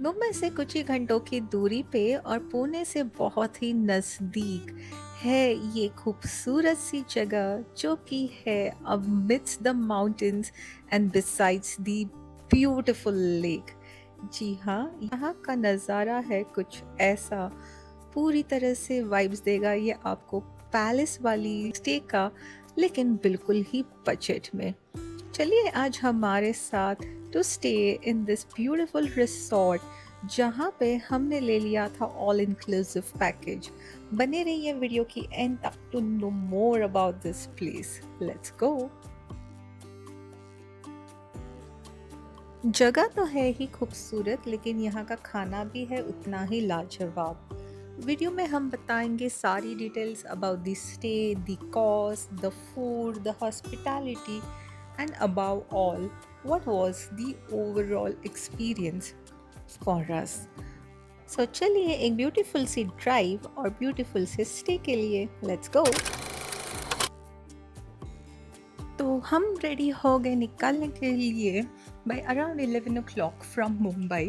मुंबई से कुछ ही घंटों की दूरी पे और पुणे से बहुत ही नज़दीक है ये खूबसूरत सी जगह जो कि है amidst the mountains and besides the beautiful lake. जी हाँ, यहाँ का नज़ारा है कुछ ऐसा, पूरी तरह से वाइब्स देगा ये आपको पैलेस वाली स्टे का, लेकिन बिल्कुल ही बजट में। चलिए आज हमारे साथ to stay in this beautiful resort, जहाँ पे हमने ले लिया था ऑल इंक्लूसिव पैकेज। बने रहिए वीडियो की एंड तक to know more about this place. Let's go. जगह तो है ही खूबसूरत, लेकिन यहाँ का खाना भी है उतना ही लाजवाब। वीडियो में हम बताएंगे सारी details about the stay, the cost, the food, the hospitality and above all what was the overall experience for us. So चलिए एक ब्यूटीफुल सी ड्राइव और ब्यूटीफुल से स्टे के लिए लेट्स गो। तो हम रेडी हो गए निकलने के लिए by around 11 o'clock from Mumbai.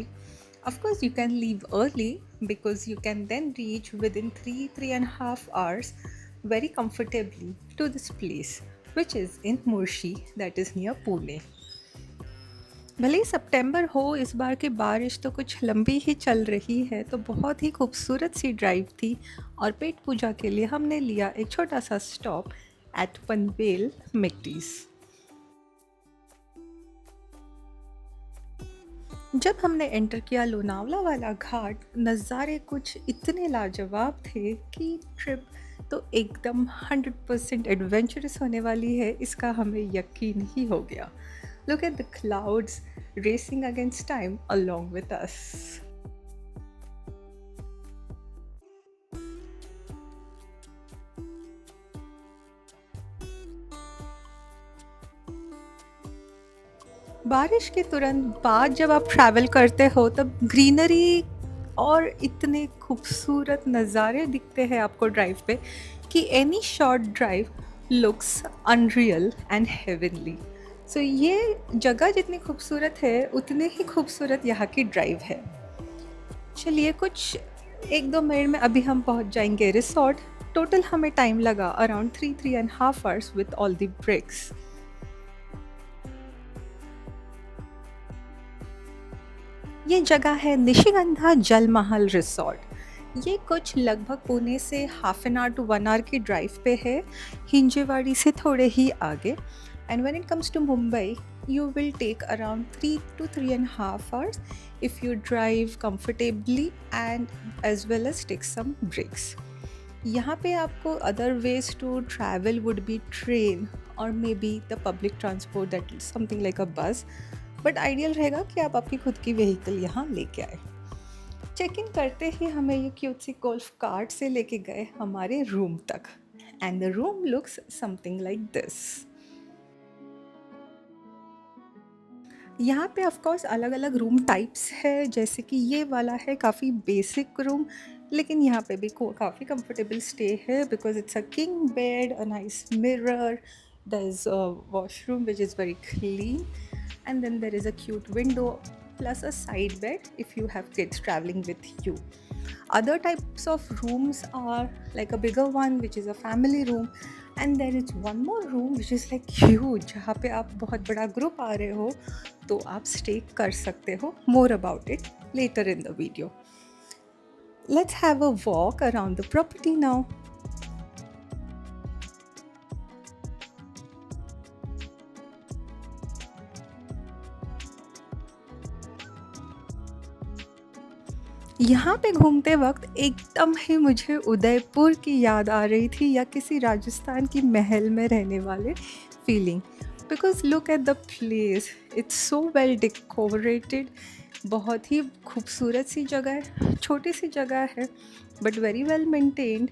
Of course, you can leave early because you can then reach within 3.5 hours very comfortably to this place, which is in Murshi, that is near Pune. भले ही सितंबर हो, इस बार की बारिश तो कुछ लंबी ही चल रही है, तो बहुत ही खूबसूरत सी ड्राइव थी और पेट पूजा के लिए हमने लिया एक छोटा सा स्टॉप एट पनवेल मिट्टीज। जब हमने एंटर किया लोनावला वाला घाट, नज़ारे कुछ इतने लाजवाब थे कि ट्रिप तो एकदम 100% एडवेंचरस होने वाली है, इसका हमें यकीन ही हो गया। Look at the clouds racing against time along with us. बारिश के तुरंत बाद जब आप ट्रैवल करते हो तब ग्रीनरी और इतने खूबसूरत नज़ारे दिखते हैं आपको ड्राइव पे कि any short drive looks unreal and heavenly. So ये जगह जितनी खूबसूरत है उतनी ही खूबसूरत यहाँ की ड्राइव है। चलिए कुछ 1-2 मिनट में अभी हम पहुँच जाएंगे रिसॉर्ट। टोटल हमें टाइम लगा around 3.5 hours with all the breaks. ये जगह है निशिगंधा जल महल रिसॉर्ट। ये कुछ लगभग पुणे से half an hour to 1 hour की ड्राइव पे है, हिंजेवाड़ी से थोड़े ही आगे। And when it comes to Mumbai, you will take around 3 to 3.5 hours if you drive comfortably and as well as take some breaks. यहाँ पे आपको other ways to travel would be train or maybe the public transport, that is something like a bus, but ideal रहेगा कि आप आपकी खुद की vehicle यहाँ लेके आए। चेक इन करते ही हमें ये क्यूट सी गोल्फ कार्ट से लेके गए हमारे रूम तक and the room looks something like this. यहाँ पे ऑफ कोर्स अलग अलग रूम टाइप्स है, जैसे कि ये वाला है काफ़ी बेसिक रूम, लेकिन यहाँ पे भी काफ़ी कंफर्टेबल स्टे है because it's a king bed, a nice mirror, there is a washroom which is very clean, and then there is a cute window plus a side bed if you have kids traveling with you. Other types of rooms are like a bigger one which is a family room, and there is one more room which is like huge जहाँ पे आप बहुत बड़ा group आ रहे हो तो आप stay कर सकते हो। More about it later in the video. Let's have a walk around the property now. यहाँ पे घूमते वक्त एकदम ही मुझे उदयपुर की याद आ रही थी या किसी राजस्थान की महल में रहने वाले feeling, because look at the place, it's so well decorated. बहुत ही खूबसूरत सी जगह है, छोटी सी जगह है but very well maintained,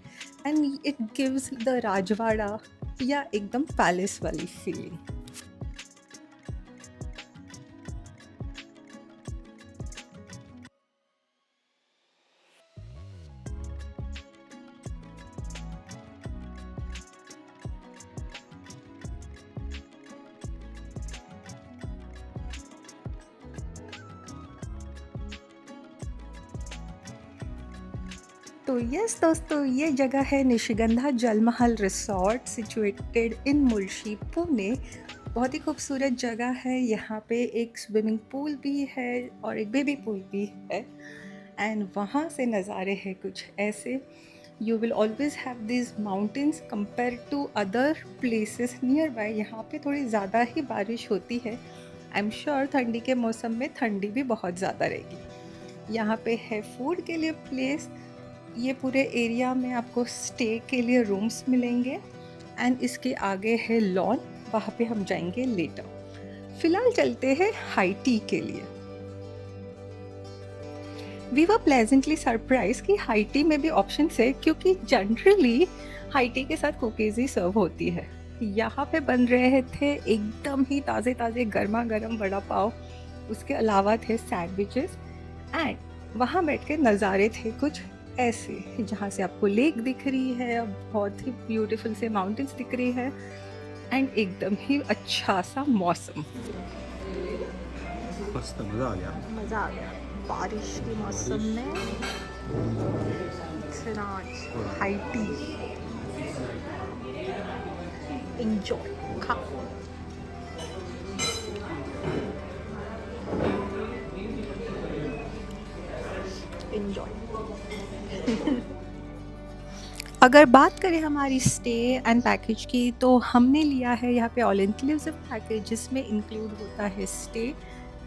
and it gives the Rajwada या एकदम पैलेस वाली फीलिंग। तो यस दोस्तों, ये जगह है Nishigandha Jalmahal resort situated in Mulshi, Pune. बहुत ही खूबसूरत जगह है। यहाँ पे एक स्विमिंग पूल भी है और एक बेबी पूल भी है। एंड वहाँ से नज़ारे हैं कुछ ऐसे। You will always have this mountains compare to other places nearby. यहाँ पे थोड़ी ज़्यादा ही बारिश होती है। आई एम श्योर ठंडी के मौसम में ठंडी भी बहुत ज़्यादा रहेगी। यहाँ पे है फूड के लिए प्लेस। ये पूरे एरिया में आपको स्टे के लिए रूम्स मिलेंगे। एंड इसके आगे है लॉन, वहाँ पे हम जाएंगे लेटर। फिलहाल चलते हैं हाई टी के लिए। वी वर प्लेजेंटली सरप्राइज कि हाई टी में भी ऑप्शन है, क्योंकि जनरली हाई टी के साथ कुकीज़ ही सर्व होती है। यहाँ पे बन रहे थे एकदम ही ताज़े ताज़े गर्मा गर्म वड़ा पाव। उसके अलावा थे सैंडविचेस। एंड वहाँ बैठ के नज़ारे थे कुछ ऐसे, जहाँ से आपको लेक दिख रही है, बहुत ही ब्यूटीफुल से माउंटेन्स दिख रही है। एंड एकदम ही अच्छा सा मौसम। मस्त मज़ा आ गया। मज़ा आ गया बारिश के मौसम में। Siraj high tea enjoy. खाओ। एंजॉय। अगर बात करें हमारी स्टे एंड पैकेज की, तो हमने लिया है यहाँ पे ऑल इंक्लूसिव पैकेज, जिसमें इंक्लूड होता है stay,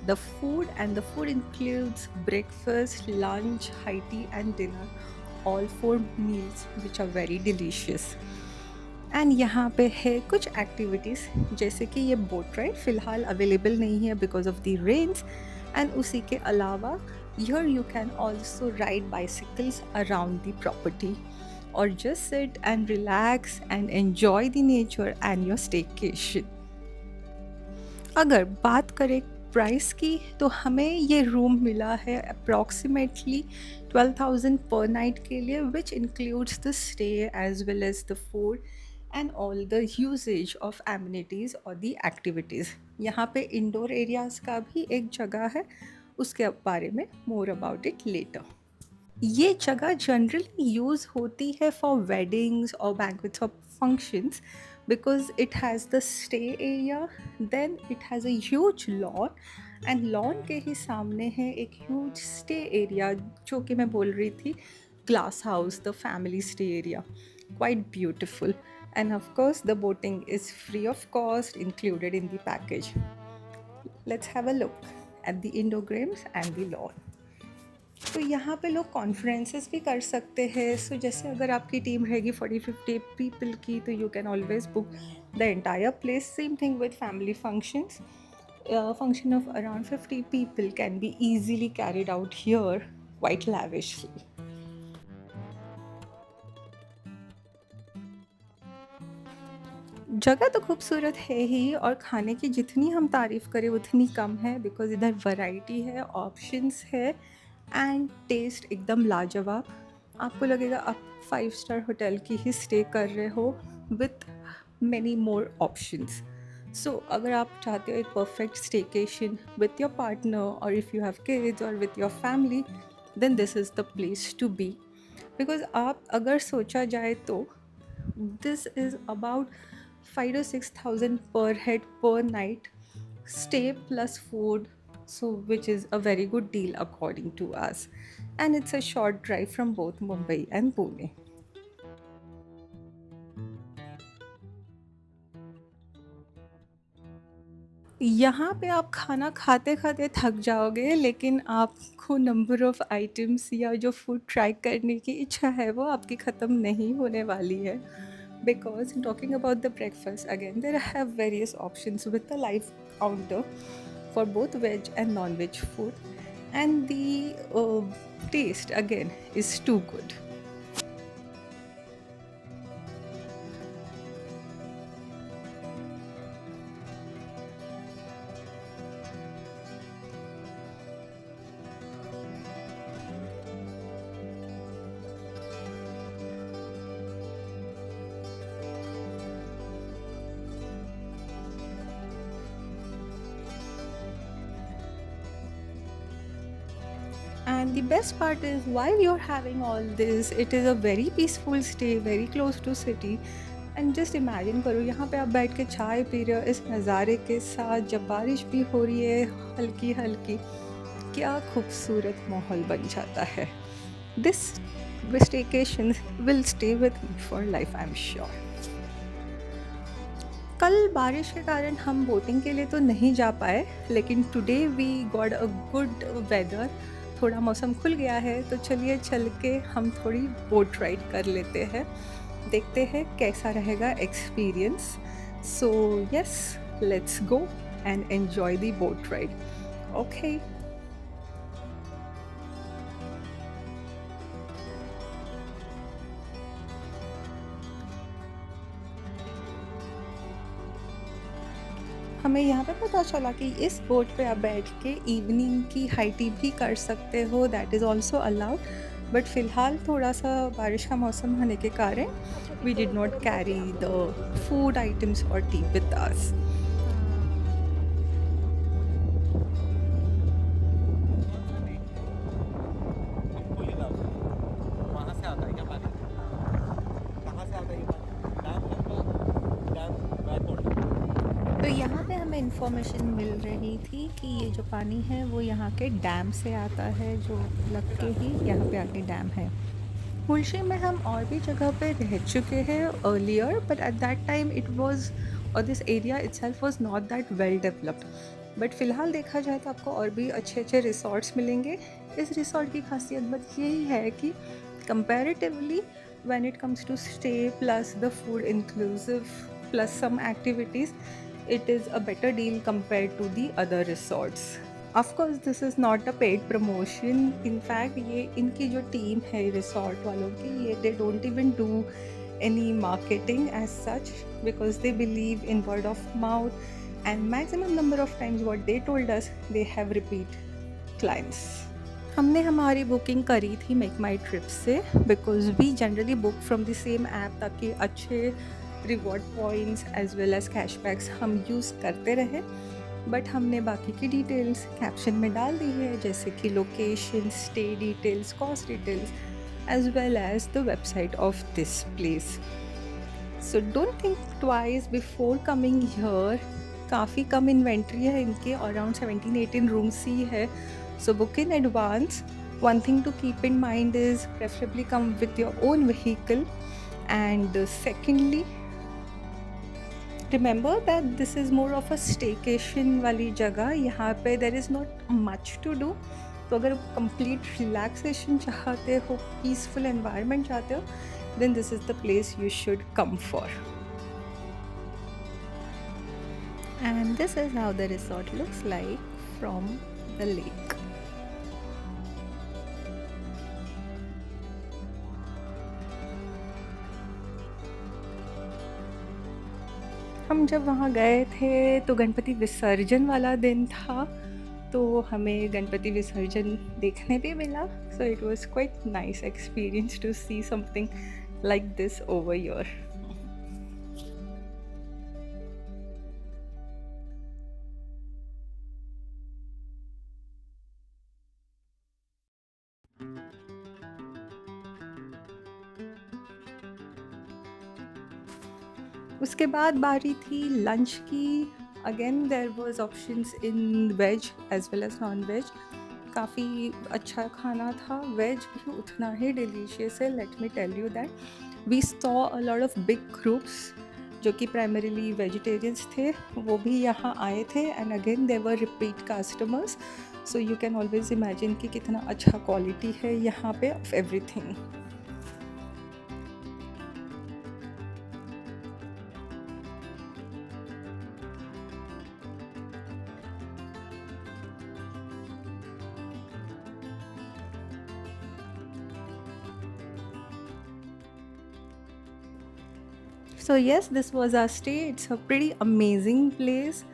the food, and the food includes breakfast, lunch, high tea and dinner, all 4 meals which are very delicious. And यहाँ पे है कुछ एक्टिविटीज़, जैसे कि ये बोट राइड फ़िलहाल अवेलेबल नहीं है because of the rains. And उसी के अलावा here you can also ride bicycles around the property, or just sit and relax and enjoy the nature and your staycation. अगर बात करें प्राइस की, तो हमें ये रूम मिला है अप्रॉक्सीमेटली 12,000 पर नाइट के लिए, which includes the stay as well as the food and all the usage of amenities और द एक्टिविटीज़। यहाँ पे इंडोर एरियाज़ का भी एक जगह है, उसके बारे में मोर अबाउट इट लेटर। ये जगह जनरली यूज़ होती है फॉर वेडिंग्स और banquets of functions, because it has the stay area, then it has a huge lawn, and lawn के ही सामने है एक ह्यूज स्टे एरिया, जो कि मैं बोल रही थी glass house, the family stay area, quite beautiful. And of course the boating is free of cost, included in the package. Let's have a look at the indoor games and the lawn. तो यहाँ पे लोग conferences भी कर सकते हैं। सो जैसे अगर आपकी टीम रहेगी 40-50 पीपल की, तो you can always book the entire place. Same thing with family functions. Function of around 50 people can be easily carried out here quite lavishly. जगह तो खूबसूरत है ही, और खाने की जितनी हम तारीफ़ करें उतनी कम है, बिकॉज़ इधर वैरायटी है, ऑप्शंस है, एंड टेस्ट एकदम लाजवाब। आपको लगेगा आप 5 स्टार होटल की ही स्टे कर रहे हो, with many more options. So अगर आप चाहते हो एक perfect staycation with your partner, और इफ़ यू हैव किड्स, और with your family, then this is the place to be. Because आप अगर सोचा जाए तो this is about 5 to 6,000 per head per night, stay plus food, so which is a very good deal according to us. And it's a short drive from both Mumbai and Pune. यहाँ पे आप खाना खाते खाते थक जाओगे, लेकिन आपको नंबर ऑफ आइटम्स या जो फूड ट्राई करने की इच्छा है वो आपकी ख़त्म नहीं होने वाली है। Because talking about the breakfast, again there have various options with the live counter for both veg and non-veg food, and the taste again is too good. And The best part is while you're having all this, it is a very peaceful stay, very close to city. And just imagine करो यहाँ पे आप बैठ के चाय P रहे हो इस नज़ारे के साथ, जब बारिश भी हो रही है हल्की हल्की, क्या खूबसूरत माहौल बन जाता है। This staycation will stay with me for life, I am sure. कल बारिश के कारण हम बोटिंग के लिए तो नहीं जा पाए, लेकिन today we got a good weather. थोड़ा मौसम खुल गया है तो चलिए चल के हम थोड़ी बोट राइड कर लेते हैं, देखते हैं कैसा रहेगा experience. So yes, let's go and enjoy the boat ride. Okay. हमें यहाँ पे पता चला कि इस बोट पे आप बैठ के इवनिंग की हाई टी भी कर सकते हो, that is also allowed. But फ़िलहाल थोड़ा सा बारिश का मौसम होने के कारण we did not carry the food items और टी विद अस। वहाँ से आता है क्या पानी? कहाँ से आता है ये पानी? डैम है क्या? Dam backwater. तो यहाँ पे हमें इन्फॉर्मेशन मिल रही थी कि ये जो पानी है वो यहाँ के डैम से आता है, जो लग के ही यहाँ पे आगे डैम है। मुलशी में हम और भी जगह पे रह चुके हैं earlier, but at that time it was, और this area itself was not that well developed. But फ़िलहाल देखा जाए तो आपको और भी अच्छे अच्छे रिसॉर्ट्स मिलेंगे। इस रिसॉर्ट की खासियत बस यही है कि comparatively when it comes to stay plus the food inclusive plus some activities, it is a better deal compared to the other resorts. Of course this is not a paid promotion. In fact ये इनकी जो team है resort वालों की, ये they don't even do any marketing as such because they believe in word of mouth, and maximum number of times what they told us, they have repeat clients. हमने हमारी booking करी थी MakeMyTrip से, because we generally book from the same app ताकि अच्छे reward points as well as cashbacks हम use करते रहें। बट हमने बाकी की डिटेल्स कैप्शन में डाल दी है, जैसे कि location, stay details, cost details as well as the website of this place. So don't think twice before coming here. काफ़ी कम इन्वेंट्री है इनके, अराउंड 17-18 रूम्स ही है। So book in advance. One thing to keep in mind is preferably come with your own vehicle. And secondly, remember that this is more of a staycation वाली जगह। यहाँ पे there is not much to do. तो अगर complete relaxation चाहते हो, peaceful environment चाहते हो, then this is the place you should come for. And this is how the resort looks like from the lake. हम जब वहाँ गए थे तो गणपति विसर्जन वाला दिन था, तो हमें गणपति विसर्जन देखने भी मिला। So it was quite nice experience to see something like this over here. उसके बाद बारी थी लंच की। Again there was options in veg as well as non veg. काफ़ी अच्छा खाना था, वेज भी उतना ही डिलीशियस है। Let me tell you that we saw a lot of big groups जो कि प्राइमरीली वेजिटेरियंस थे, वो भी यहाँ आए थे। And again they were repeat customers. So you can always imagine कि कितना अच्छा क्वालिटी है यहाँ पे of everything. So yes, this was our stay. It's a pretty amazing place.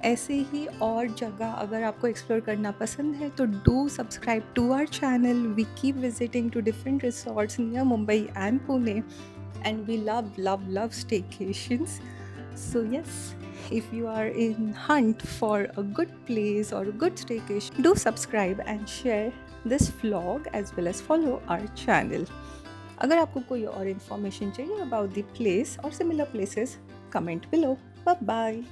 ऐसे ही और जगह अगर आपको एक्सप्लोर करना पसंद है तो do subscribe to our channel. We keep visiting to different resorts near Mumbai and Pune, and we love love love staycations. So yes, if you are in hunt for a good place or a good staycation, do subscribe and share this vlog as well as follow our channel. अगर आपको कोई और information चाहिए about the place और similar places, comment below. Bye bye.